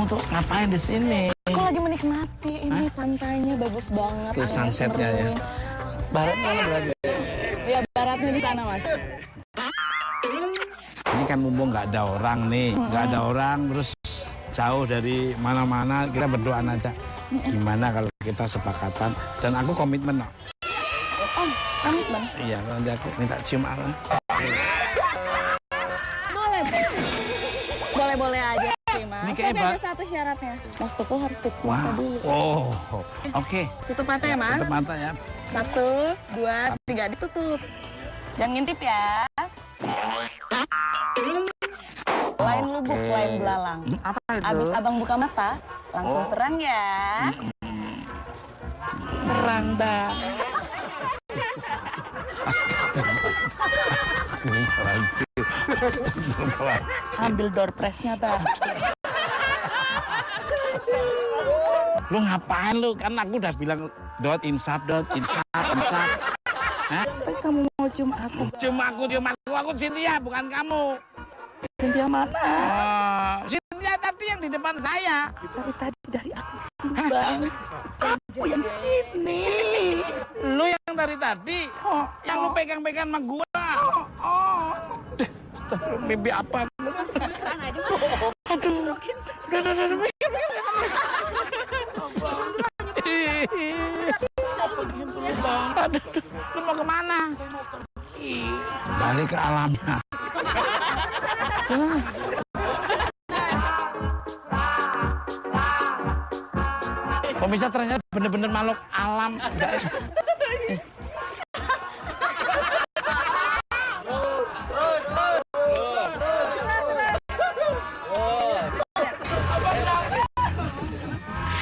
tuh ngapain di sini? Aku lagi menikmati ini pantainya bagus banget. Ke sunsetnya ya. Baratnya mana berarti? Iya, baratnya di sana, Mas. Ini kan mumpung nggak ada orang nih, nggak ada orang terus jauh dari mana-mana, kita berdoa aja. Gimana kalau kita sepakatan dan aku komitmen. Oh, komitmen? Iya, nanti aku minta cium arang. Boleh aja sih, Mas. Ini Tapi kayak ada satu syaratnya. Mas Tukul harus tutup mata dulu. Oh, oke. Tutup mata ya, Mas? Tutup mata ya. 1, 2, 3, ditutup. Jangan ngintip ya. Lain lubuk, lain belalang. Apa itu? Abis abang buka mata, langsung serang ya. Serang, Bang. Ambil door prize-nya, Bang. Lu ngapain lu? Kan aku udah bilang insaf. Hah? Terus kamu mau cium aku? Cium aku Cynthia, bukan kamu. Cynthia mana? Cynthia tadi yang di depan saya. Tadi dari aku sini, Bang. Aku yang di sini. Lu yang dari tadi. Yang lu pegang-pegang sama gua. Mimpi apa? Aduh. Udah. Mikir. Aduh, lu mau kemana? Balik ke alamnya. Pemirsa ternyata bener-bener makhluk alam.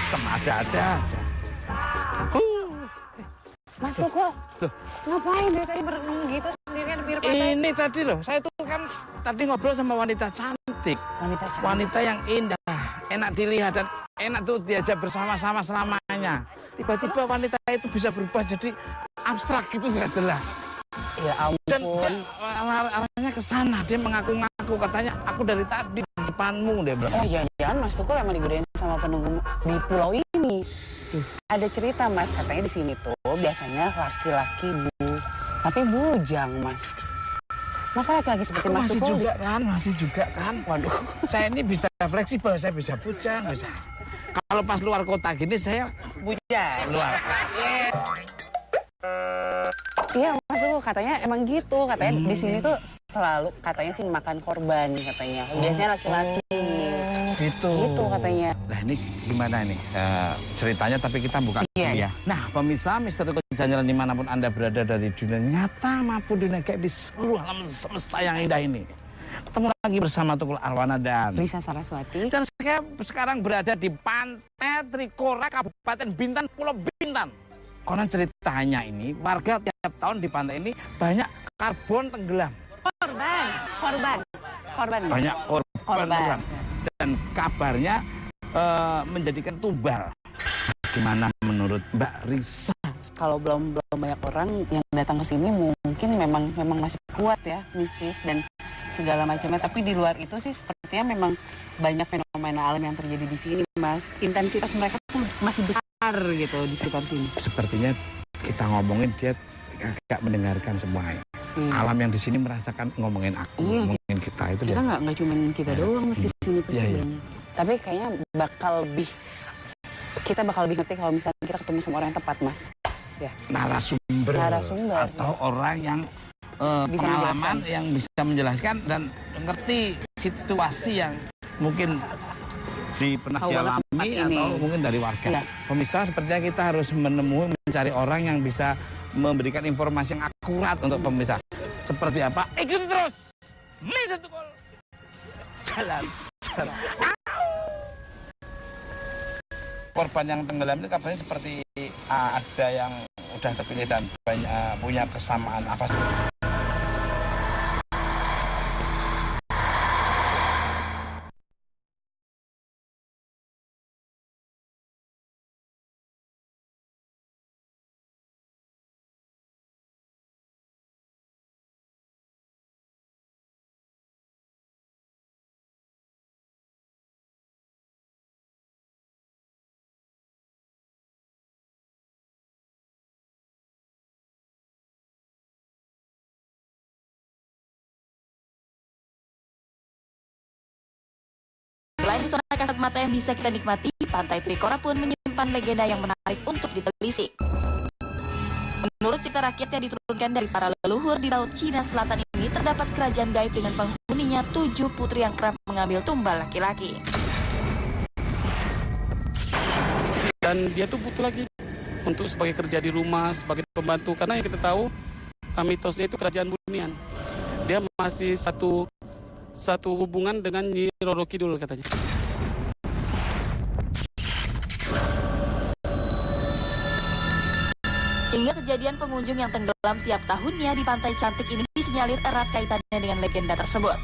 Semada-ada aja. Mas Tukul, ngapain dari tadi gitu sendirian di pinggir pantai? Ini tadi loh, saya tuh kan tadi ngobrol sama wanita cantik. Wanita yang indah, enak dilihat dan enak tuh diajak bersama-sama selamanya. Tiba-tiba wanita itu bisa berubah jadi abstrak gitu, nggak jelas. Ya ampun. Dan arahnya ke sana, dia mengaku-ngaku katanya aku dari tadi di depanmu, dia bilang. Oh jangan Mas Tukul emang digodain sama penunggu di pulau ini. Ada cerita, Mas, katanya di sini tuh biasanya laki-laki tapi bujang, Mas. Masa laki-laki seperti Mas Tukul? Masih juga kan. Waduh, saya ini bisa fleksibel, saya bisa bujang, bisa. Kalau pas luar kota gini saya Bujang. luar. Iya, Mas Tukul katanya emang gitu. Katanya di sini tuh selalu katanya sih makan korban katanya. Biasanya laki-laki. Gitu. Gitu katanya. Nah ini gimana nih ceritanya, tapi kita bukan ya. Nah pemirsa Misteri Kejanjalan dimanapun Anda berada dari dunia nyata maupun dunia kayak di seluruh alam semesta yang indah ini. Ketemu lagi bersama Tukul Arwana dan Risa Saraswati. Dan saya sekarang berada di Pantai Trikora, Kabupaten Bintan, Pulau Bintan. Konon ceritanya ini warga tiap tahun di pantai ini banyak karbon tenggelam. Korban. Banyak korban tenggelam. Dan kabarnya menjadikan tumbal. Gimana menurut Mbak Risa? Kalau belum banyak orang yang datang ke sini mungkin memang masih kuat ya, mistis dan segala macamnya. Tapi di luar itu sih sepertinya memang banyak fenomena alam yang terjadi di sini, Mas. Intensitas mereka tuh masih besar gitu di sekitar sini. Sepertinya kita ngomongin dia agak mendengarkan semuanya. Alam yang di sini merasakan ngomongin aku, ngomongin kita itu kita nggak cuma kita doang mesti sini pasti banyak. Tapi kayaknya kita bakal lebih ngerti kalau misalnya kita ketemu sama orang yang tepat, Mas. Ya. Narasumber atau orang yang bisa pengalaman yang bisa menjelaskan dan ngerti situasi yang mungkin pernah dialami atau mungkin dari warga. Pemirsa, sepertinya kita harus mencari orang yang bisa memberikan informasi yang akurat untuk pemirsa. Seperti apa? Ikuti terus. Misteri Tukul. Jalan. Korban yang tenggelam itu kabarnya seperti ada yang udah terpilih dan banyak punya kesamaan apa Selain pesona kasat mata yang bisa kita nikmati, Pantai Trikora pun menyimpan legenda yang menarik untuk ditelisik. Menurut cerita rakyat yang diturunkan dari para leluhur di Laut Cina Selatan ini, terdapat kerajaan gaib dengan penghuninya 7 putri yang kerap mengambil tumbal laki-laki. Dan dia tuh butuh lagi untuk sebagai kerja di rumah, sebagai pembantu. Karena yang kita tahu, mitosnya itu kerajaan Bunian. Dia masih satu hubungan dengan Nyi Roro Kidul katanya. Hingga kejadian pengunjung yang tenggelam tiap tahunnya di pantai cantik ini disinyalir erat kaitannya dengan legenda tersebut.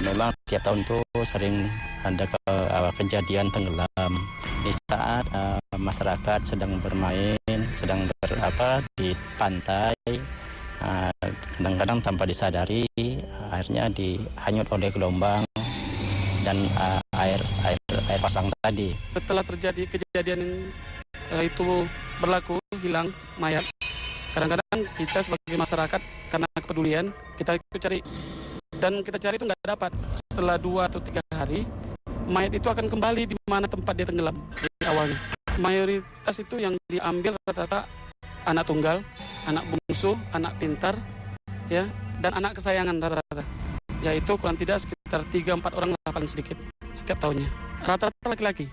Memang tiap tahun tuh sering ada kejadian tenggelam di saat masyarakat sedang bermain, sedang di pantai. Kadang-kadang tanpa disadari airnya dihanyut oleh gelombang dan air pasang tadi. Setelah terjadi kejadian itu berlaku, hilang mayat, kadang-kadang kita sebagai masyarakat karena kepedulian kita ikut cari, dan kita cari itu nggak dapat. Setelah 2 atau 3 hari, mayat itu akan kembali di mana tempat dia tenggelam di awalnya. Mayoritas itu yang diambil rata-rata anak tunggal, anak bungsu, anak pintar, ya, dan anak kesayangan rata-rata. Yaitu kurang tidak sekitar 3-4 orang lah paling sedikit setiap tahunnya. Rata-rata laki-laki.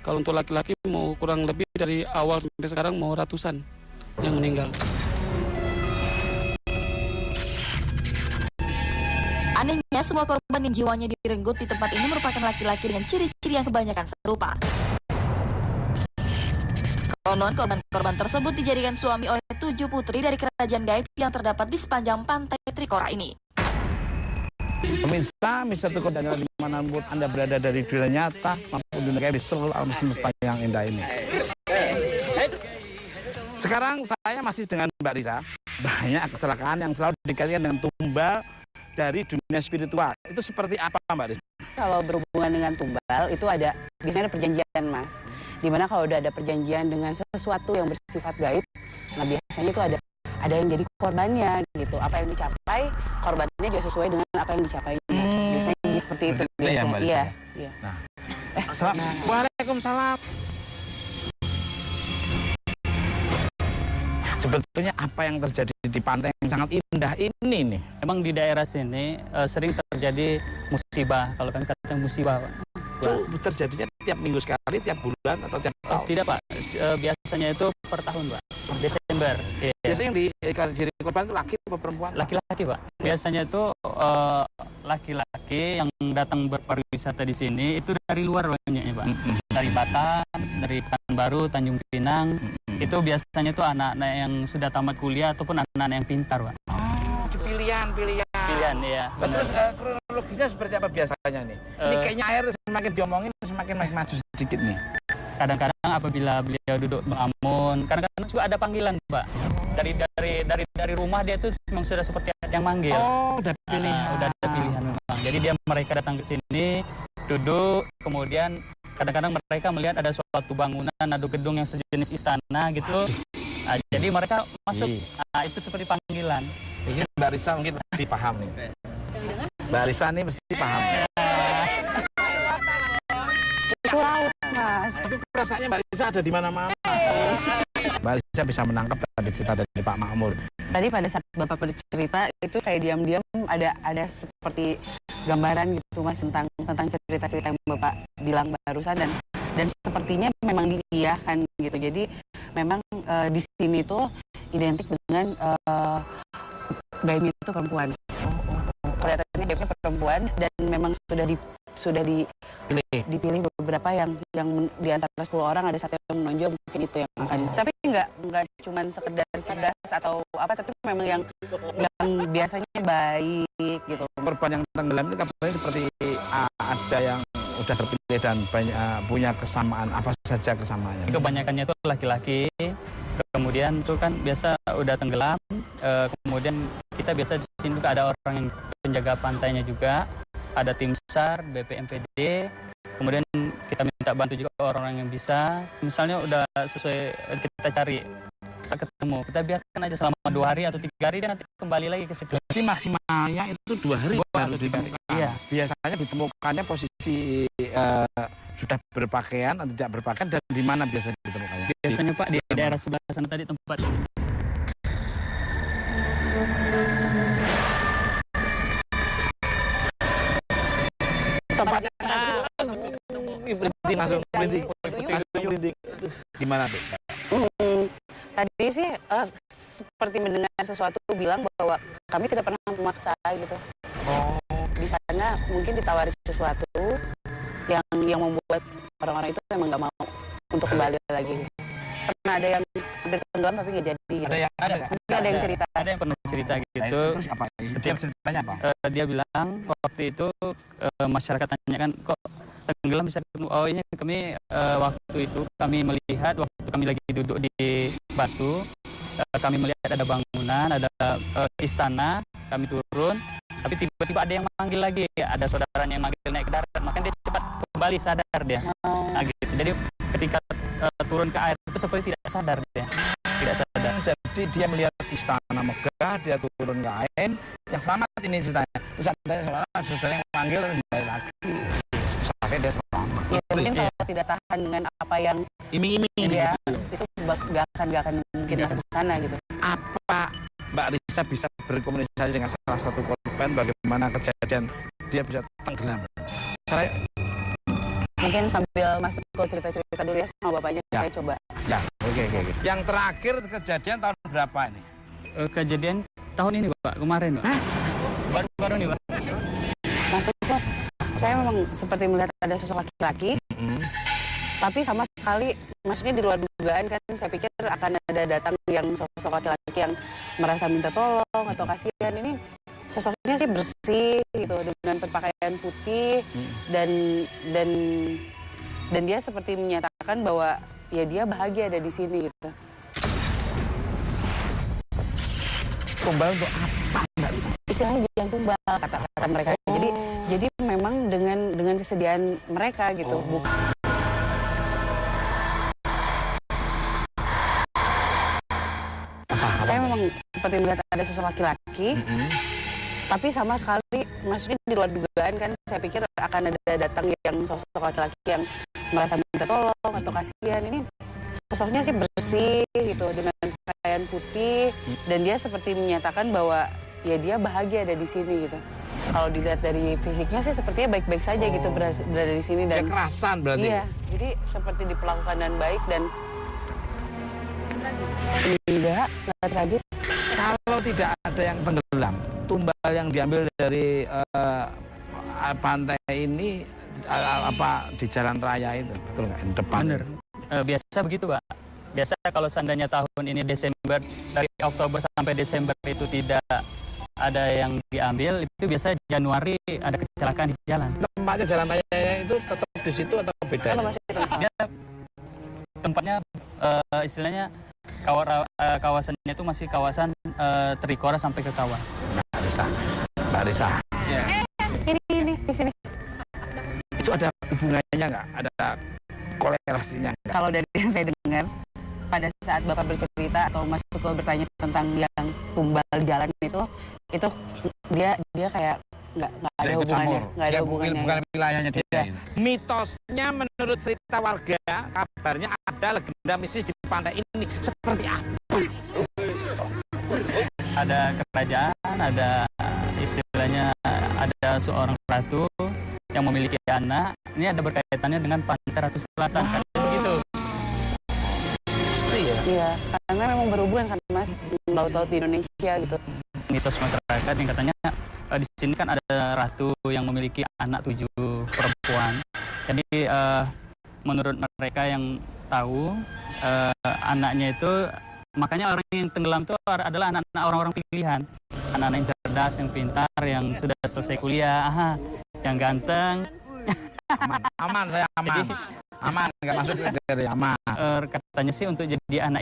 Kalau untuk laki-laki mau kurang lebih dari awal sampai sekarang mau ratusan yang meninggal. Anehnya, semua korban yang jiwanya direnggut di tempat ini merupakan laki-laki dengan ciri-ciri yang kebanyakan serupa. Konon korban-korban tersebut dijadikan suami oleh 7 putri dari kerajaan gaib yang terdapat di sepanjang pantai Trikora ini. Pemirsa, Mr. Tukul dan dimanapun Anda berada dari dunia nyata maupun dunia gaib di seluruh alam semesta yang indah ini. Sekarang saya masih dengan Mbak Risa. Banyak kecelakaan yang selalu dikaitkan dengan tumbal dari dunia spiritual. Itu seperti apa, Mbak Risa? Kalau berhubungan dengan tumbal itu biasanya ada perjanjian, Mas. Dimana kalau udah ada perjanjian dengan sesuatu yang bersifat gaib, nah biasanya itu ada yang jadi korbannya gitu. Apa yang dicapai, korbannya juga sesuai dengan apa yang dicapai. Biasanya seperti itu. Biasanya. Iya. Nah. Waalaikumsalam. Sebetulnya apa yang terjadi di pantai yang sangat indah ini nih? Memang di daerah sini sering terjadi musibah, kalau kami katakan musibah, Pak. Itu terjadinya tiap minggu sekali, tiap bulan, atau tiap tahun? Tidak, Pak. Biasanya itu per tahun, Pak. Desember. Iya. Biasanya yang jadi korban itu laki atau perempuan? Laki-laki, Pak. Biasanya itu laki-laki yang datang berpariwisata di sini itu dari luar banyaknya, Pak. Dari Batam, dari Pekanbaru, Tanjung Pinang. Itu biasanya itu anak-anak yang sudah tamat kuliah ataupun anak-anak yang pintar, Pak. Oh, pilihan. Pilihan, iya. Terus kronologisnya seperti apa biasanya nih? Ini kayaknya air semakin diomongin semakin maju sedikit nih. Kadang-kadang apabila beliau duduk mengamun, kadang-kadang juga ada panggilan, Pak. Dari rumah dia tuh memang sudah seperti yang manggil. Oh, udah pilihan. Udah ada pilihan memang. Jadi mereka datang ke sini, duduk, kemudian kadang-kadang mereka melihat ada suatu bangunan, ada gedung yang sejenis istana gitu. Jadi mereka masuk. Itu seperti panggilan. Ini Mbak Risa mungkin mesti paham nih. Mbak Risa nih mesti paham. Itu laut, Mas. Tapi perasaannya Mbak Risa ada di mana-mana. Mbak Risa bisa menangkap tadi cerita dari Pak Makmur. Tadi pada saat Bapak bercerita itu kayak diam-diam ada seperti gambaran gitu, Mas, tentang cerita-cerita yang Bapak bilang barusan, dan sepertinya memang diiyakan gitu. Jadi memang di sini tuh identik dengan gaibnya itu perempuan. Kelihatannya gaibnya perempuan, dan memang sudah dipilih beberapa yang di antara 10 orang ada satu yang menonjol, mungkin itu yang akan. Tapi nggak cuma sekedar cerdas atau apa, tapi memang yang biasanya baik gitu. Korban yang tenggelam itu katanya seperti ada yang udah terpilih dan banyak punya kesamaan, apa saja kesamaannya? Kebanyakannya itu laki-laki, kemudian itu kan biasa udah tenggelam, kemudian kita biasa di sini juga ada orang yang penjaga pantainya juga, ada tim SAR, BPMPD, kemudian kita minta bantu juga orang-orang yang bisa, misalnya udah sesuai kita cari tak ketemu. Kita biarkan aja selama 2 hari atau 3 hari dan nanti kembali lagi ke situ. Jadi maksimalnya itu 2 hari 2 baru atau 3 hari. ditemukan. Iya. Biasanya ditemukannya posisi sudah berpakaian atau tidak berpakaian, dan di mana biasanya ditemukannya? Biasanya Pak di daerah sebelah sana tadi tempat. Tempatnya berhenti langsung berhenti. Gimana tuh? Tadi sih seperti mendengar sesuatu bilang bahwa kami tidak pernah memaksa gitu. Oh. Di sana mungkin ditawari sesuatu yang membuat orang-orang itu memang nggak mau untuk kembali lagi. Pernah ada yang hampir tenggelam tapi nggak jadi. Gitu. Ada nggak? Mungkin ada yang cerita. Ada yang pernah cerita gitu. Terus apa? Dia ceritanya apa? Dia bilang waktu itu masyarakat tanya kan kok tenggelam bisa ketemu. Oh ini kami waktu itu kami melihat waktu kami lagi duduk di batu, kami melihat ada bangunan, ada istana, kami turun, tapi tiba-tiba ada yang manggil lagi, ada saudaranya yang manggil naik ke darat, makanya dia cepat kembali sadar dia. Nah, gitu. Jadi ketika turun ke air itu seperti tidak sadar dia, tidak sadar. Jadi dia melihat istana megah, dia turun ke air, yang selamat ini ceritanya. Terus ada saudara yang manggil kembali lagi. Sampai dia selamat. Ya, mungkin kalau tidak tahan dengan apa yang iming-iming dia itu gak akan mungkin masuk ke sana gitu. Apa Mbak Risa bisa berkomunikasi dengan salah satu korban, bagaimana kejadian dia bisa tenggelam? Saya mungkin sambil masuk ke cerita-cerita dulu ya sama bapaknya, saya coba. Ya, oke. Yang terakhir kejadian tahun berapa ini? Kejadian tahun ini Pak, kemarin Pak. Baru-baru nih Pak. Maksudnya saya memang seperti melihat ada sosok laki-laki, tapi sama sekali maksudnya di luar dugaan kan. Saya pikir akan ada datang yang sosok laki-laki yang merasa minta tolong atau kasihan. Ini sosoknya sih bersih gitu dengan berpakaian putih dan dia seperti menyatakan bahwa ya dia bahagia ada di sini gitu. Tumbal untuk apa Mbak Risa? Istilahnya jangan tumbal kata-kata mereka. Jadi memang dengan kesediaan mereka gitu. Saya memang seperti melihat ada sosok laki-laki, tapi sama sekali maksudnya di luar dugaan kan. Saya pikir akan ada datang yang sosok laki-laki yang merasa minta tolong atau kasihan. Ini sosoknya sih bersih gitu dengan pakaian putih dan dia seperti menyatakan bahwa ya dia bahagia ada di sini gitu. Kalau dilihat dari fisiknya sih sepertinya baik-baik saja gitu berada di sini dan kekerasan berarti. Iya, jadi seperti diperlakukan dengan baik dan enggak tragis. Kalau tidak ada yang tenggelam, tumbal yang diambil dari pantai ini apa di jalan raya itu, betul nggak? Di depan. Bener. Biasa begitu Pak. Biasa kalau seandainya tahun ini Desember, dari Oktober sampai Desember itu tidak ada yang diambil, itu biasa Januari ada kecelakaan di jalan. Tempatnya jalan raya itu tetap di situ atau beda? Dia tempatnya istilahnya kawasannya itu masih kawasan Trikora sampai ke Kawan. Mbak Risa. Ya. Ini di sini. Itu ada hubungannya nggak? Ada kolerasinya nggak? Kalau dari yang saya dengar, pada saat Bapak bercerita atau Mas Sukul bertanya tentang yang tumbal di jalan itu dia kayak nggak ada hubungannya, nggak ada hubungannya. Bukan wilayahnya dia. Ya. Mitosnya menurut cerita warga, kabarnya ada legenda mistis di pantai ini. Seperti apa? Ada kerajaan, ada istilahnya ada seorang ratu yang memiliki anak. Ini ada berkaitannya dengan Pantai Ratu Selatan. Kan begitu. Pasti ya. Iya, karena memang berhubungan kan Mas, laut-laut di Indonesia gitu. Mitos masyarakat yang katanya di sini kan ada ratu yang memiliki anak 7 perempuan. Jadi menurut mereka yang tahu anaknya itu, makanya orang yang tenggelam itu adalah anak-anak orang-orang pilihan, anak-anak yang cerdas, yang pintar, yang sudah selesai kuliah, yang ganteng. Aman, saya aman. Jadi, aman, nggak masuk kriteria aman. Katanya sih untuk jadi anak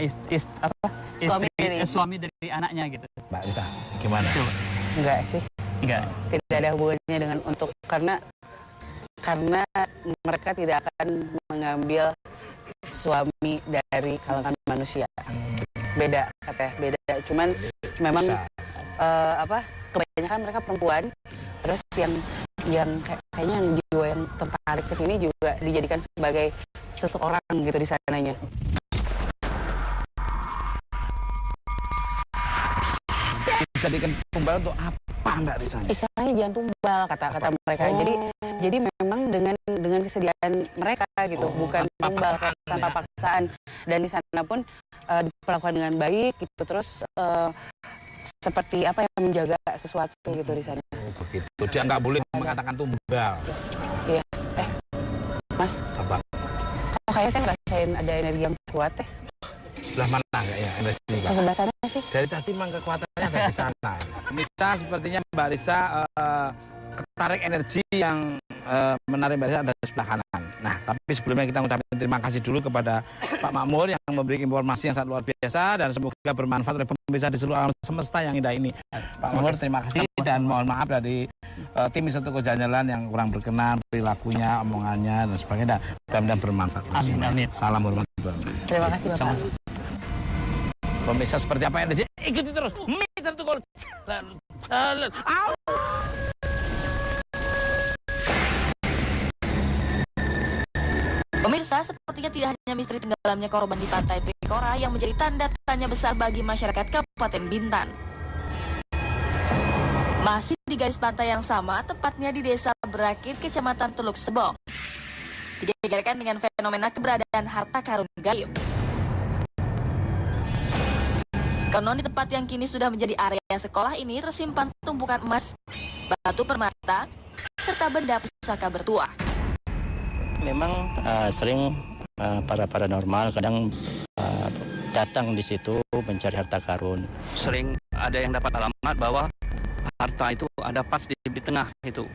suami dari anaknya gitu. Mbak Risa, gimana? Coba. Enggak sih, Enggak. tidak ada hubungannya dengan untuk karena mereka tidak akan mengambil suami dari kalangan manusia. beda katanya, beda. Cuman memang kebanyakan mereka perempuan. Terus yang kayaknya yang jiwa yang tertarik ke sini juga dijadikan sebagai seseorang gitu di sananya. Dijadikan tumbal untuk apa Mbak Risa? Istilahnya jangan tumbal kata mereka. Jadi memang dengan kesediaan mereka gitu, bukan tumbal tanpa paksaan. Dan di sana pun diperlakukan dengan baik gitu. Terus seperti apa yang menjaga sesuatu gitu di sana. Begitu. Dia nggak boleh mengatakan tumbal. Iya. Mas. Apa? Kok kayak saya ngerasain ada energi yang kuat ya? Lah mana nggak ya energi? Ke sebelah sana sih. Dari tadi memang kekuatannya ada di sana. Bisa sepertinya Mbak Risa ketarik energi yang menarik Mbak Risa ada di sebelah kanan. Nah, tapi sebelumnya kita mengucapkan terima kasih dulu kepada Pak Makmur yang memberi informasi yang sangat luar biasa dan semoga bermanfaat oleh pemirsa di seluruh alam semesta yang indah ini. Pak Makmur terima kasih dan mohon maaf dari tim Satu Jalan yang kurang berkenan perilakunya, omongannya dan sebagainya. Mudah-mudahan bermanfaat. Amin. Salam hormat. Terima kasih Bapak. Pemirsa seperti apa yang ada? Ikuti terus. Satu Jalan. Pemirsa, sepertinya tidak hanya misteri tenggelamnya korban di pantai Trikora yang menjadi tanda tanya besar bagi masyarakat Kabupaten Bintan. Masih di garis pantai yang sama, tepatnya di Desa Berakit, Kecamatan Teluk Sebong, digegerkan dengan fenomena keberadaan harta karun gaib. Konon di tempat yang kini sudah menjadi area sekolah ini tersimpan tumpukan emas, batu permata, serta benda pusaka bertuah. Memang sering para paranormal kadang datang di situ mencari harta karun. Sering ada yang dapat alamat bahwa harta itu ada pas di tengah itu.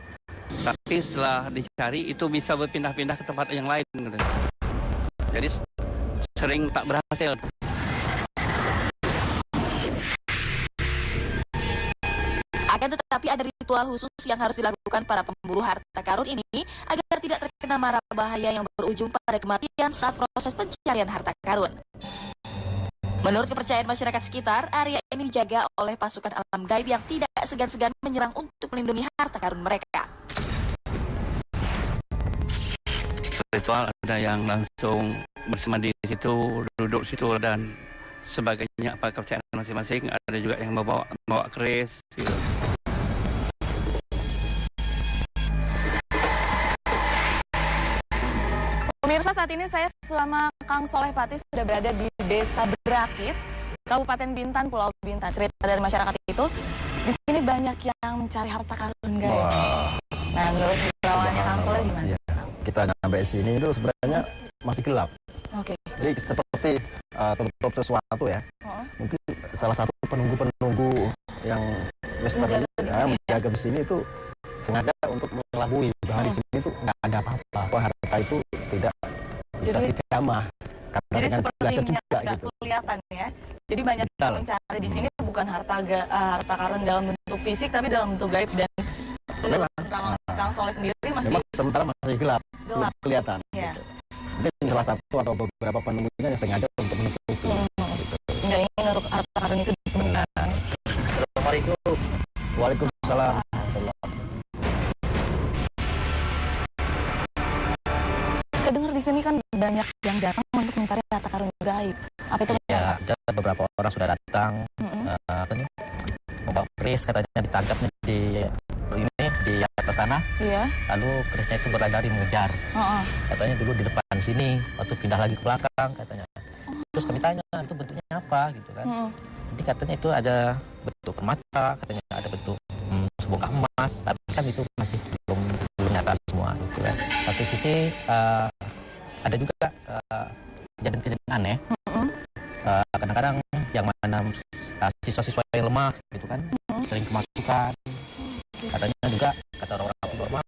Tapi setelah dicari itu bisa berpindah-pindah ke tempat yang lain. Jadi sering tak berhasil. Akan tetapi ada ritual khusus yang harus dilakukan para pemburu harta karun ini agar tidak terkena mara bahaya yang berujung pada kematian saat proses pencarian harta karun. Menurut kepercayaan masyarakat sekitar, area ini dijaga oleh pasukan alam gaib yang tidak segan-segan menyerang untuk melindungi harta karun mereka. Ritual ada yang langsung bersemadi di situ, duduk di situ dan sebagainya, apa kepercayaan masing-masing. Ada juga yang bawa keris gitu. Pemirsa, saat ini saya bersama Kang Soleh Pati sudah berada di Desa Berakit, Kabupaten Bintan, Pulau Bintan. Cerita dari masyarakat itu, di sini banyak yang mencari harta karun gaib. Nah, menurut pengalamannya Kang Soleh gimana? Ya, kita sampai sini itu sebenarnya masih gelap. Oke. Jadi seperti tertutup sesuatu ya. Mungkin salah satu penunggu-penunggu yang misteri menjaga di sini itu sengaja untuk mengelabui bahwa di sini itu nggak ada apa-apa. Bahwa harta itu tidak bisa dijamah. Karena Jadi dengan seperti juga nggak gitu. kelihatan ya. Jadi banyak yang mencari di sini bukan harta karun dalam bentuk fisik, tapi dalam bentuk gaib. Dan menurut Kang Soleh sendiri masih memang sementara masih gelap, belum kelihatan. Ya. Gitu. Mungkin salah satu atau beberapa penunggunya yang sengaja untuk menutupi. Gitu. Nggak ingin untuk harta karun itu ditemukan. Assalamualaikum. Waalaikumsalam. Saya dengar di sini kan banyak yang datang untuk mencari harta karun gaib. Apa itu? Ya, ada beberapa orang sudah datang, membawa keris, katanya ditangkapnya di atas tanah. Iya. Lalu kerisnya itu berlari mengejar. Katanya dulu di depan sini, waktu pindah lagi ke belakang katanya. Terus kami tanya itu bentuknya apa gitu kan. Jadi katanya itu ada bentuk permata, katanya ada bentuk sebongkah emas, tapi kan itu masih belum nyata semua gitu kan. Satu sisi ada juga kejadian-kejadian aneh. Kadang-kadang yang mana siswa-siswa yang lemah gitu kan sering kemasukan. Katanya juga kata orang-orang normal,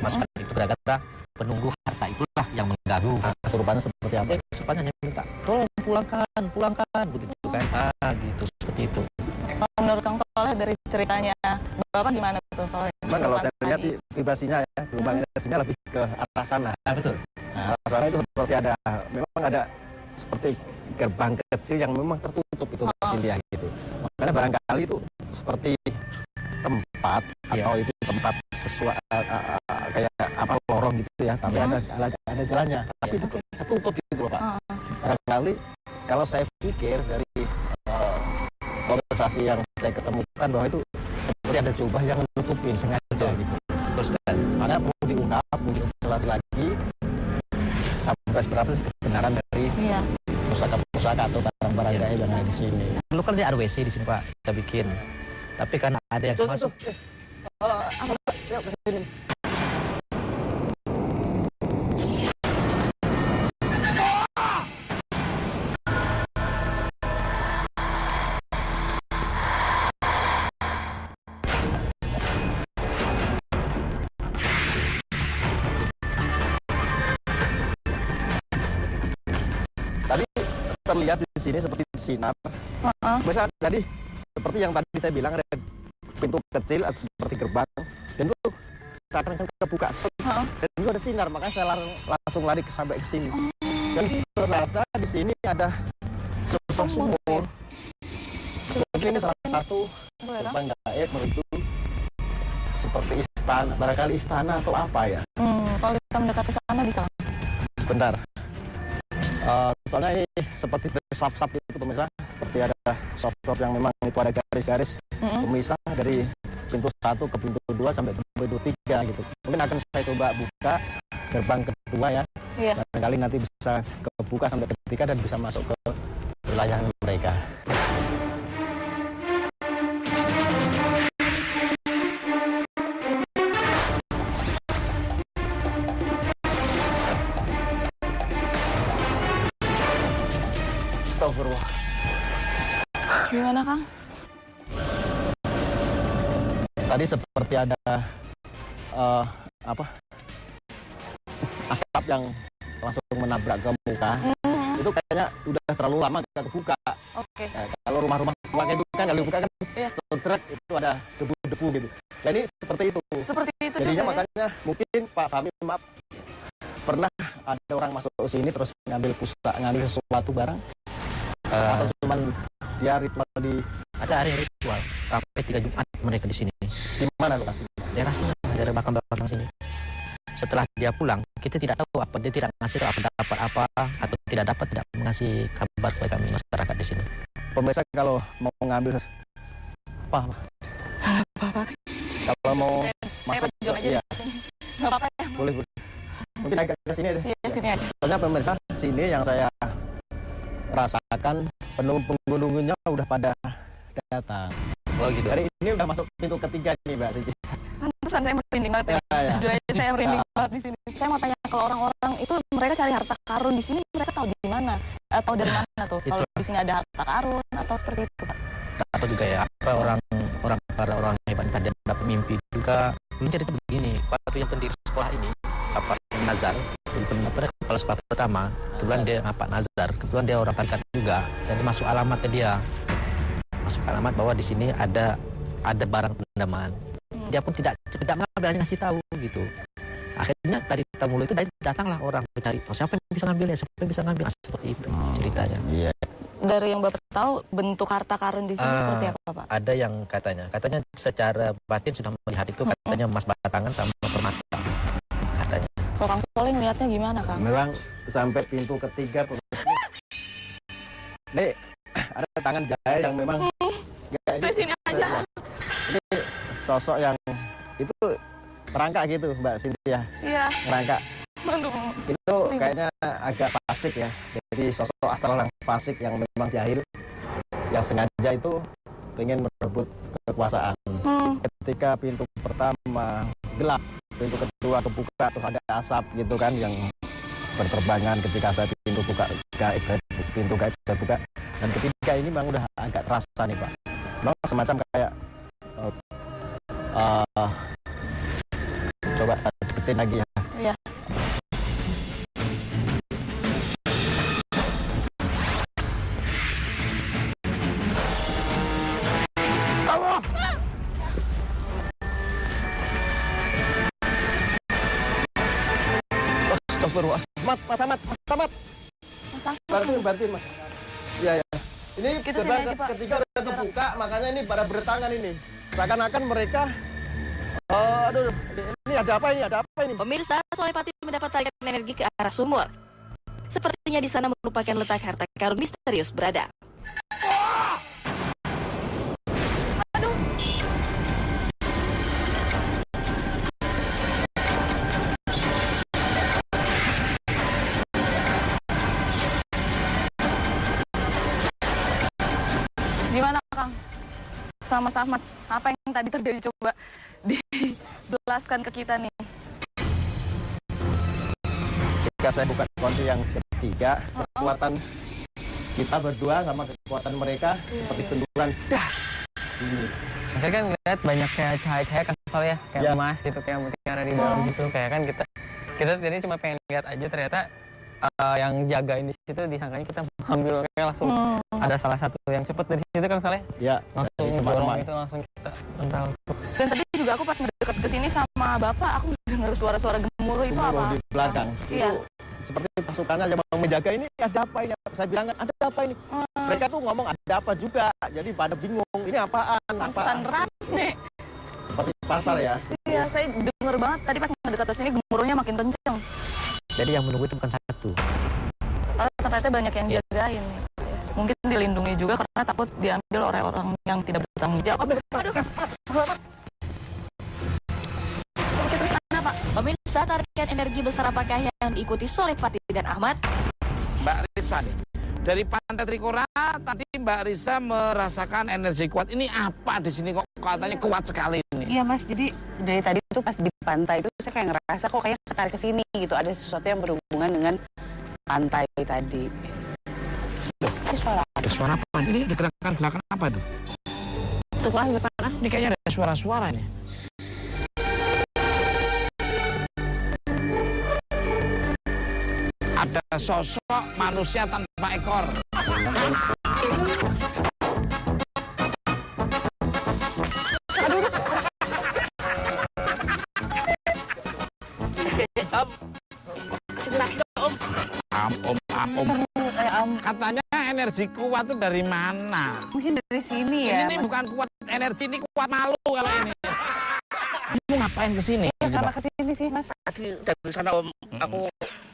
kemasukan itu gara-gara penunggu harta itulah yang mengganggu. Kesurupannya seperti apa? Kesurupannya hanya minta tolong pulangkan begitu kan. Gitu seperti itu. Menurut Kang Soleh dari ceritanya Bapak gimana tuh? Kalau saya lihat sih vibrasinya ya, gelombang energinya lebih ke arah sana. Betul. Nah, arah sana itu seperti memang ada seperti gerbang kecil yang memang tertutup tertutup itu Mbak Cynthia gitu. Makanya barangkali itu seperti tempat atau itu tempat sesuai kayak apa lorong gitu ya, tapi ada jalannya, tapi itu tertutup gitu loh Pak. Barangkali kalau saya pikir dari observasi yang saya ketemukan bahwa itu seperti ada jubah yang menutupin sengaja gitu. Terus kan, Makanya perlu diungkap, perlu diobservasi lagi sampai seberapa sih kebenaran dari pusaka-pusaka atau barang-barang gaib yang ada di sini. dulu kan ada WC di sini Pak, kita bikin. Tapi karena ada yang masuk. Yuk ke sini. Tadi terlihat di sini seperti sinar. Bisa jadi seperti yang tadi saya bilang ada pintu kecil seperti gerbang dan itu seakan-akan kebuka dan itu ada sinar, makanya saya langsung lari sampai ke sini. Dan ternyata di sini ada sebuah sumur. Mungkin ini salah satu gerbang gaib menuju seperti istana, barangkali istana atau apa ya. Kalau kita mendekat ke sana bisa. Sebentar. Soalnya ini seperti saf-saf itu pemirsa, seperti ada saf-saf yang memang itu ada garis-garis pemisah dari pintu 1 ke pintu 2 sampai ke pintu 3 gitu. Mungkin akan saya coba buka gerbang kedua ya. Barangkali nanti bisa kebuka sampai ke 3 dan bisa masuk ke wilayah mereka. Astagfirullah. Gimana Kang? Tadi seperti ada asap yang langsung menabrak ke muka. Itu kayaknya udah terlalu lama gak kebuka. Kalau rumah-rumah tua itu kan kalau dibuka kan seret itu ada debu-debu gitu. Nah ini seperti itu. Jadinya juga, makanya mungkin Pak Fahmi maaf pernah ada orang masuk ke sini terus ngambil sesuatu barang. Atau cuman dia ritual di Ada hari ritual sampai 3 Jumat mereka di sini. Di mana lokasinya? Daerah sini, daerah belakang sini. Setelah dia pulang, kita tidak tahu apa dia tidak ngasih tahu apa dapat apa atau tidak mengasih kabar kepada kami masyarakat di sini. Pemirsa kalau mau ngambil apa? Kalau mau masuk aja nggak apa-apa ya. Boleh. Mungkin agak ke sini deh. Iya, sini aja. Soalnya pemirsa sini yang saya rasakan pengunjungnya udah pada datang. Oh gitu. Dari ini udah masuk pintu ketiga nih Mbak Siti. Pantesan saya merinding banget ya. Jujur aja saya merinding banget di sini. Saya mau tanya kalau orang-orang itu mereka cari harta karun di sini mereka tahu di mana atau dari mana tuh? Kalau di sini ada harta karun atau seperti itu Pak? Atau juga ya apa para orang hebat tadi dapat mimpi juga mencerita begini. Waktu yang pendiri sekolah ini Pak Nazar, kepala sekolah pertama, kebetulan dia Pak Nazar, kebetulan dia orang tarikat juga, jadi masuk alamat ke dia, masuk alamat bahwa di sini ada barang pendamaan. Dia pun tidak mengambil, hanya ngasih tahu gitu. Akhirnya dari Tamulu itu datanglah orang mencari, siapa yang bisa ngambil ya, siapa yang bisa ngambil, seperti itu ceritanya. Iya. Dari yang Bapak tahu bentuk harta karun di sini seperti apa Pak? Ada yang katanya secara batin sudah melihat itu, katanya emas batangan sama permata. Katanya. Kalau Kang Soleh melihatnya gimana Kang? Memang sampai pintu ketiga nih ada tangan jahil yang memang Saya sini aja. Ini sosok yang itu merangkak gitu Mbak Cynthia. Iya. Merangkak. Itu kayaknya agak fasik ya. Jadi sosok astral yang fasik yang memang jahil, yang sengaja itu pengen merebut kekuasaan. Ketika pintu pertama gelap, pintu kedua kebuka terus ada asap gitu kan yang berterbangan ketika saya pintu gaib saya buka, dan ketiga ini memang udah agak terasa nih Pak. Memang semacam kayak coba deketin lagi ya. Iya. Astagfirullah. Mas Ahmad. Bantuin Mas. Iya ya. Ini Kita sini aja, Pak. ketika udah kebuka, makanya ini pada berdatangan ini. Seakan-akan mereka, aduh, ini ada apa ini? Ada apa ini? Pemirsa, Solepati mendapat tarikan energi ke arah sumur. Sepertinya di sana merupakan letak harta karun misterius berada. Gimana Kang? Sama-sama. Apa yang tadi terjadi coba dijelaskan ke kita nih. Ketika saya buka kunci yang ketiga, kekuatan kita berdua sama kekuatan mereka seperti benturan dah. Saya kan ngeliat banyak kayak cahaya-cahaya kan soalnya kayak emas gitu, kayak mutiara di dalam gitu. Kayak kan kita jadi cuma pengen lihat aja, ternyata yang jagain di situ disangkanya kita mengambil, kayak langsung ada salah satu yang cepet dari situ kan soalnya. Ya, langsung dorong itu, langsung kita tentang. Dan tadi juga aku pas dekat ke sini sama Bapak, aku dengar suara-suara gemuruh itu apa? Di belakang. Iya. Itu seperti pasukannya yang menjaga ini, ada apa ini? Saya bilang kan ada apa ini? Mereka tuh ngomong ada apa juga. Jadi pada bingung, ini apaan? Pantesan rame. Seperti pasar ya. Iya, saya dengar banget tadi pas dekat ke sini gemuruhnya makin kenceng. Jadi yang menunggu itu bukan satu. Karena ternyata banyak yang jagain. Mungkin dilindungi juga karena takut diambil oleh orang yang tidak bertanggung jawab. Aduh, Pemirsa, tarikan energi besar apakah yang diikuti Solepati dan Ahmad? Mbak Risa nih, dari Pantai Trikora tadi Mbak Risa merasakan energi kuat. Ini apa di sini kok katanya kuat sekali ini? Iya Mas, jadi dari tadi tuh pas di pantai itu saya kayak ngerasa kok kayak ketarik ke sini gitu. Ada sesuatu yang berhubungan dengan pantai tadi. Ini suara apa? Suara apa? Ini ada gerakan belakang apa tuh? Suara di depan. Ini kayaknya ada suara-suara ini. Ada sosok manusia tanpa ekor. Om. Katanya energi kuat itu dari mana? Mungkin dari sini ya. Ini bukan kuat energi, ini kuat malu kalau ini. Kamu ngapain ke sini? Ya, karena ke sini sih, Mas. Dari sana Om, aku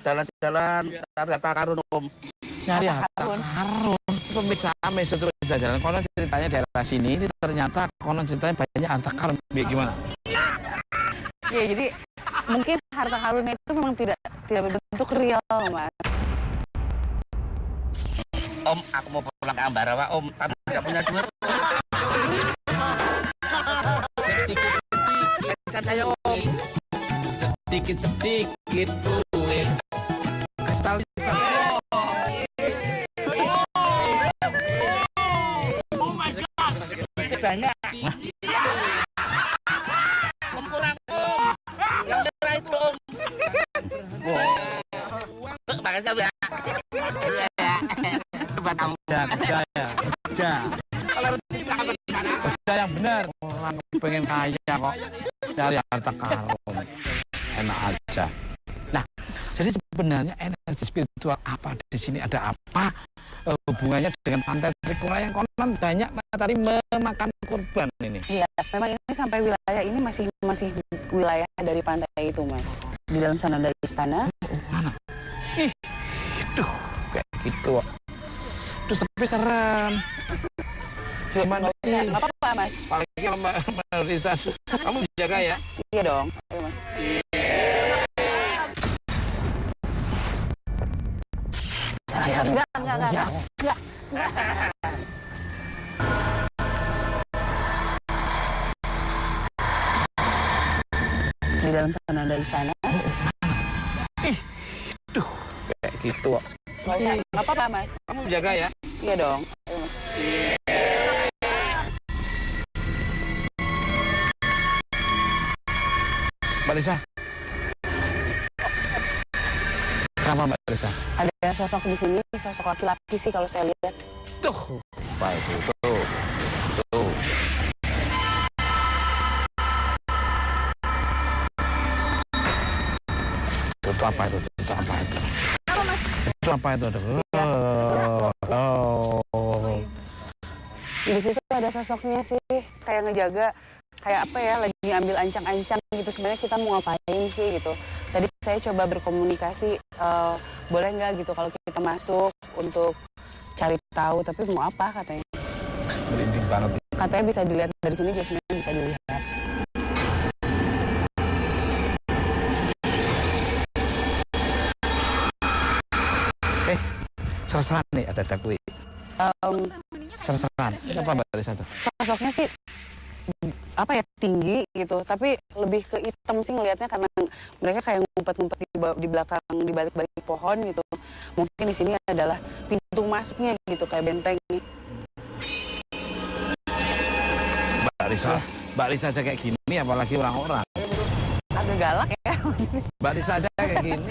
jalan-jalan cari harta karun Om. Nyari harta karun. Pemirsa itu jalan. Konon ceritanya daerah sini ternyata konon ceritanya banyak harta karun. Gimana? Ya, jadi mungkin harta karunnya itu memang tidak berbentuk real, Mas. Om, aku mau pulang ke Ambarawa Om, tapi nggak punya duit. Sedikit-sedikit kan saya Om. Sedikit-sedikit duit. Kristalisasi. Oh my God. Banyak. Om kurang Om. Yang merah itu Om. Makasih ya. Kerja yang benar. Orang pengen kaya kok dari harta karun. Enak aja. Nah, jadi sebenarnya energi spiritual apa di sini, ada apa hubungannya dengan Pantai Trikora yang konon banyak tadi memakan korban ini? Iya, memang ini sampai wilayah ini masih wilayah dari pantai itu, Mas. Di dalam sana ada istana. Mana? Ih, duh, kayak gitu. Duh, tapi serem. Gimana sih? Nggak apa-apa, Mas. Apalagi kalau Mbak Risa, kamu jaga ya? Iya dong, ayo Mas. Enggak. Di dalam sana ada istana. Ih, duh, kayak gitu. Nggak apa-apa, Mas. Kamu jaga ya? Iya dong, ayo Mas. Mbak Risa. Kenapa Mbak Risa? Ada sosok di sini, sosok laki-laki sih kalau saya lihat. Tuh, Apa itu? Tuh. Itu apa itu? Itu apa itu? Itu apa itu? Oh. Di situ ada sosoknya sih, kayak ngejaga, kayak apa ya, lagi ambil ancang-ancang gitu. Sebenarnya kita mau ngapain sih gitu. Tadi saya coba berkomunikasi, boleh nggak gitu kalau kita masuk untuk cari tahu, tapi mau apa katanya. Merinding banget. Katanya bisa dilihat dari sini, sebenarnya bisa dilihat. Serseran nih, ada kue. Serseran, apa Mbak Risa tuh? Sosoknya sih apa ya, tinggi gitu, tapi lebih ke hitam sih ngelihatnya, karena mereka kayak ngumpet-ngumpet di belakang, di balik-balik pohon gitu. Mungkin di sini adalah pintu masuknya gitu, kayak benteng. Mbak Risa aja kayak gini, apalagi orang-orang. Agak galak ya. Mbak Risa aja kayak gini.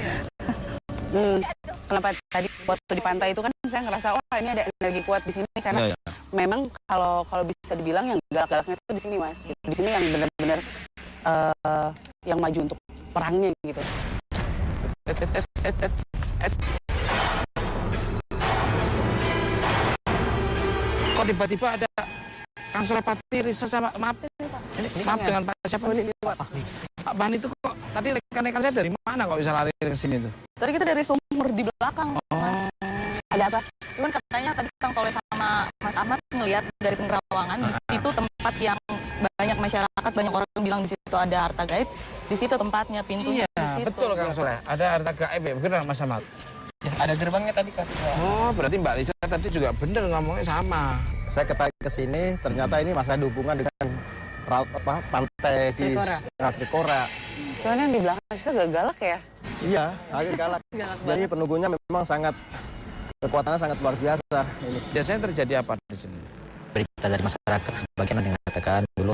Kenapa tadi waktu di pantai itu kan saya ngerasa ini ada energi kuat di sini, karena memang kalau bisa dibilang yang galak-galaknya itu di sini, Mas. Di sini yang benar-benar yang maju untuk perangnya gitu. Kok tiba-tiba ada Kang Solepati, Risa sama maaf dengan Pak siapa? Pak Ban itu kok tadi rekan-rekan saya dari mana kok bisa lari ke sini tuh? Tadi kita dari sumur di belakang, Mas. Ada apa? Cuman katanya tadi Kang Soleh sama Mas Ahmad ngelihat dari penerawangan di situ tempat yang banyak masyarakat, banyak orang bilang di situ ada harta gaib. Di situ tempatnya, pintunya di situ. Betul Kang Soleh, ada harta gaib ya, benar Mas Ahmad? Ya, ada gerbangnya tadi Kak. Oh, berarti Mbak Risa tadi juga bener ngomongnya sama. Saya ketarik ke sini, ternyata ini masih ada hubungan dengan pantai di Trikora. Cuman yang di belakang situ agak galak ya? Iya, agak galak. Jadi penunggunya memang kekuatannya sangat luar biasa. Ini. Biasanya terjadi apa di sini? Berita dari masyarakat sebagian ada yang mengatakan dulu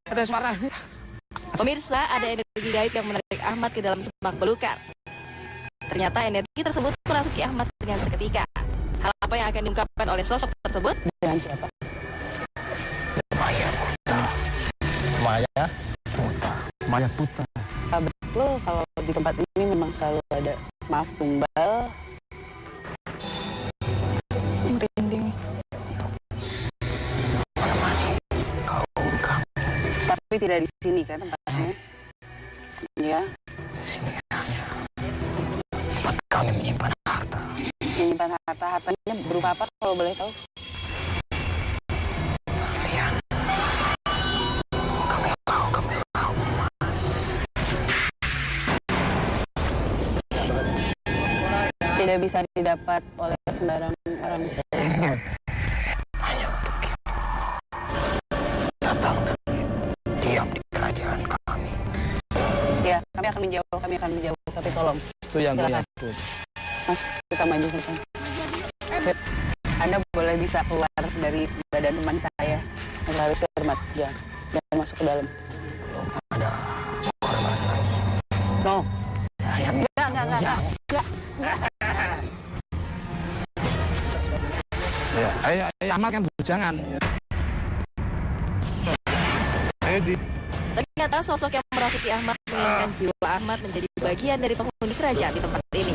ada suara. Pemirsa, ada energi gaib yang menarik Ahmad ke dalam semak belukar. Ternyata energi tersebut merasuki Ahmad dengan seketika. Hal apa yang akan diungkapkan oleh sosok tersebut? Dengan siapa? Maya Puta. Betul, kalau di tempat ini memang selalu ada maaf tumbal. Merinding. Tapi tidak di sini kan tempatnya? Ya. Di sini hanya tempat kami menyimpan harta. Menyimpan hartanya berupa apa kalau boleh tahu? Kalian, kami tahu Mas. Tidak bisa didapat oleh sembarang orang. Hanya untuk kita datang dan diam di kerajaan kami. Ya, kami akan menjauh, tapi tolong. Itu yang silakan. Mas, kita maju ke depan. Anda boleh bisa keluar dari badan teman saya. Anda harus hormat, jangan masuk ke dalam. Ada korban lagi. No. Saya Enggak. Ya, ayo Ahmad kan bujangan. Ternyata sosok yang merasuki Ahmad menginginkan jiwa Ahmad menjadi bagian dari penghuni kerajaan di tempat ini.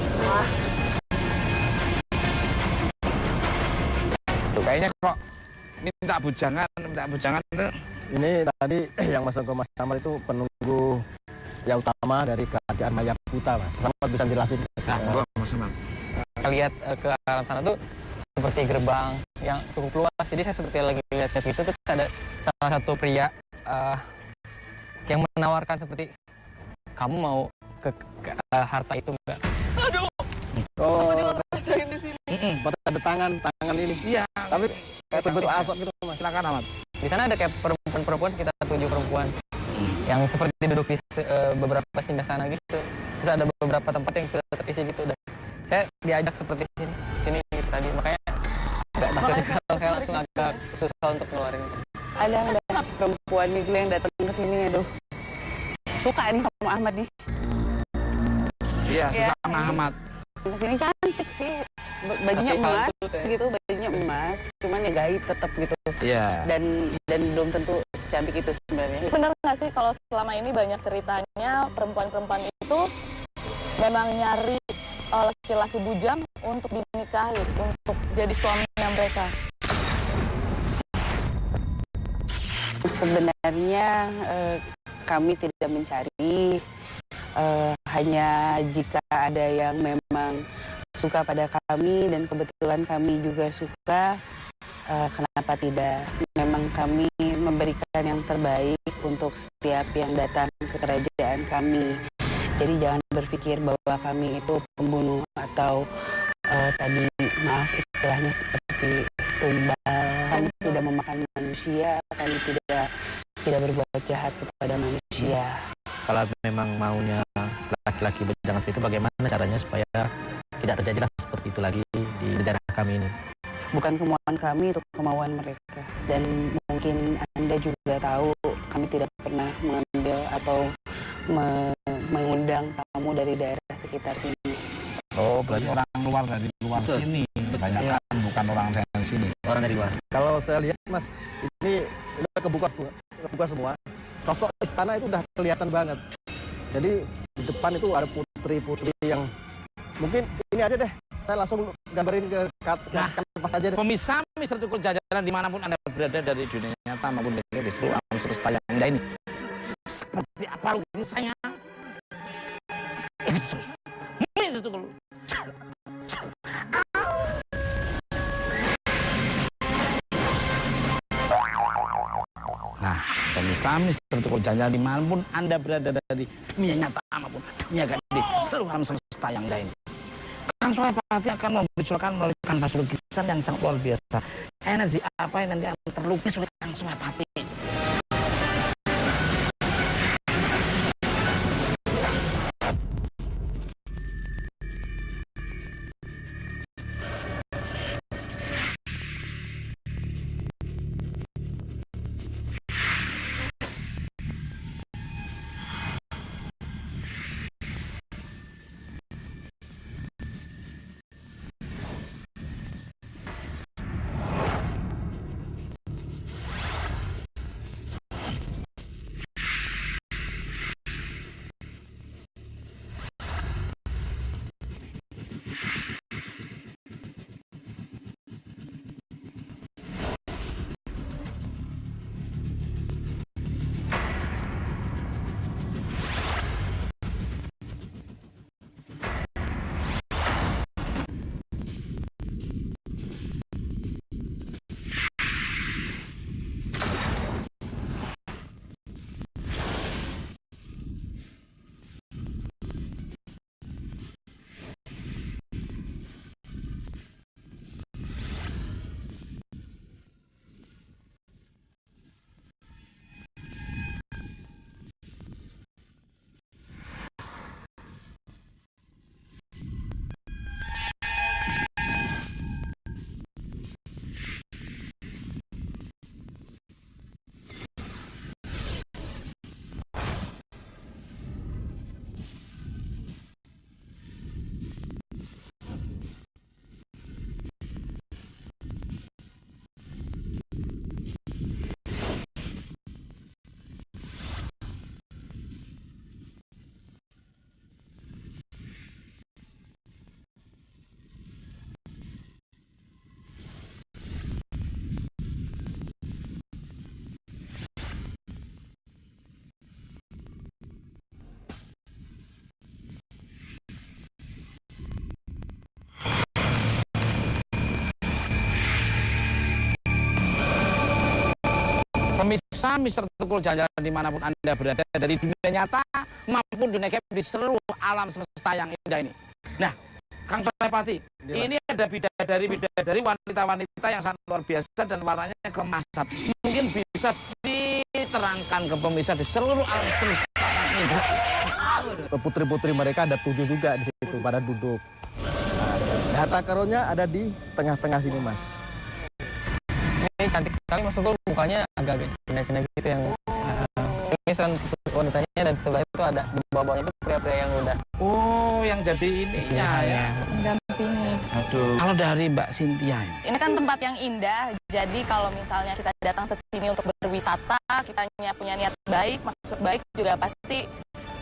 Tuh, kayaknya kok minta bujangan tuh. Ini tadi yang Mas Ahmad itu penunggu yang utama dari kerajaan Maya Puta, Mas. Selamat bisa jelasin. Mas Ahmad. Kita lihat ke alam sana tuh seperti gerbang yang cukup luas. Jadi saya seperti lagi lihat gitu, terus ada salah satu pria yang menawarkan seperti, kamu mau ke harta itu enggak? Aduh. Oh, Rasain di sini. ada tangan ini. Iya. Tapi kayak terbentuk asap gitu, Mas. Silakan Ahmad. Di sana ada kayak perempuan sekitar 7 perempuan yang seperti duduk di beberapa singgasana gitu. Terus ada beberapa tempat yang sudah terisi gitu. Dan saya diajak seperti sini gitu tadi, makanya agak takut kalau saya langsung agak susah untuk ngeluarin. Ada perempuan gitu yang datang ke sini, aduh. Suka nih sama Ahmad nih. Iya, suka sama Ahmad. Kesini cantik sih, bajunya emas gitu, bajunya emas, cuman ya gaib tetap gitu. Iya. Dan belum tentu secantik itu sebenarnya. Benar nggak sih kalau selama ini banyak ceritanya perempuan-perempuan itu memang nyari laki-laki bujang untuk dinikahi, untuk jadi suaminya mereka? Sebenarnya kami tidak mencari, hanya jika ada yang memang suka pada kami dan kebetulan kami juga suka, kenapa tidak? Memang kami memberikan yang terbaik untuk setiap yang datang ke kerajaan kami. Jadi jangan berpikir bahwa kami itu pembunuh atau tadi maaf istilahnya seperti tumbal. Kami tidak memakan manusia, kami tidak berbuat jahat kepada manusia. Kalau memang maunya laki-laki bujang itu, bagaimana caranya supaya tidak terjadilah seperti itu lagi di negara kami ini? Bukan kemauan kami, itu kemauan mereka. Dan mungkin Anda juga tahu, kami tidak pernah mengambil atau mengundang tamu dari daerah sekitar sini. Oh, berarti orang luar dari luar sini. Kebanyakan bukan orang dari sini. Orang dari luar. Kalau saya lihat Mas, ini udah kebuka semua. Sosok istana itu udah kelihatan banget. Jadi di depan itu ada putri-putri yang mungkin ini aja deh. Saya langsung gambarin ke kanvas aja deh. Pemirsa Mister Tukul Jajaran dimanapun Anda berada dari dunia nyata maupun di seluruh alam semesta yang indah ini. Seperti apa lukisannya? Mister Tukul. Nah, pemirsa Mister Tukul Jajaran dimanapun Anda berada dari dunia nyata maupun dunia gaib di seluruh alam semesta yang indah ini. Kang Soleh Pati akan memunculkan melalui kanvas lukisan yang sangat luar biasa. Energi apa yang nanti akan terlukis oleh Kang Soleh Pati? Pemirsa Mister Tukul Jajaran dimanapun Anda berada dari dunia nyata maupun dunia gaib di seluruh alam semesta yang indah ini. Nah, Kang Soleh Pati, ini ada bidadari wanita-wanita yang sangat luar biasa dan warnanya keemasan. Mungkin bisa diterangkan ke pemirsa di seluruh alam semesta yang indah. Putri-putri mereka ada 7 juga di situ pada duduk. Nah, harta karunnya ada di tengah-tengah sini, Mas. Ini cantik sekali Mas Tukul, mukanya agak-agak cina-cina gitu yang ini kan wanitanya dan sebelah itu ada di bawahnya itu pria-pria yang udah. Oh, yang jadi ininya ya. Mendampingi. Aduh. Kalau dari Mbak Cynthia Ini kan tempat yang indah, jadi kalau misalnya kita datang ke sini untuk berwisata, kita punya niat baik, maksud baik juga pasti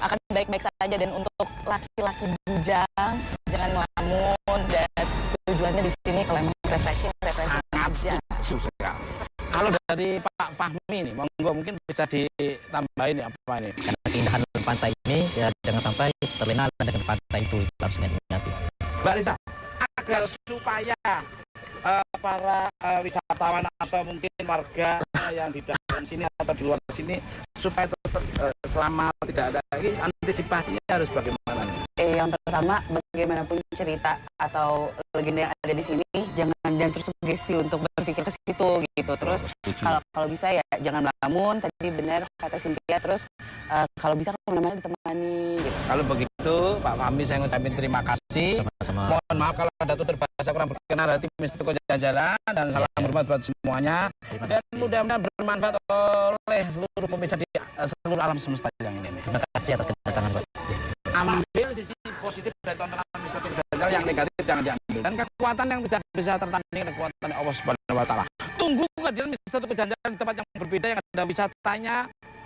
akan baik-baik saja. Dan untuk laki-laki bujang jangan ngelamun, dan tujuannya di sini kalau emang refreshing aja. Kalau dari Pak Fahmi nih, monggo mungkin bisa ditambahin ya apa ini? Karena keindahan pantai ini ya jangan sampai terlena dengan pantai itu harus diingati. Mbak Risa, agar supaya para wisatawan atau mungkin warga yang di dalam sini atau di luar sini supaya tetap selama tidak ada lagi, antisipasinya harus bagaimana nih? Yang pertama, bagaimanapun cerita atau legenda yang ada di sini, jangan tersugesti untuk berpikir ke situ gitu. Terus kalau bisa ya jangan melamun. Tadi benar kata Cynthia. Terus kalau bisa kemana-mana ditemani. Gitu. Kalau begitu, Pak Fahmi saya ngucapin terima kasih. Sama-sama. Mohon maaf kalau ada tutur bahasa kurang berkenan hati Mr. Jalan dan salam hormat buat semuanya. Dan mudah-mudahan bermanfaat oleh seluruh pemirsa di seluruh alam semesta yang ini. Terima kasih atas kedatangan Pak. Ambil sisi positif dari tontonan Mr. Dajjal, yang negatif jangan diambil. Dan kekuatan yang tidak bisa tertanding dengan kekuatan Allah Subhanahu wa taala. Tunggu kehadiran Mr. Dajjal di tempat yang berbeda, yang ada wisatanya,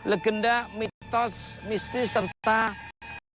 legenda, mitos, mistis serta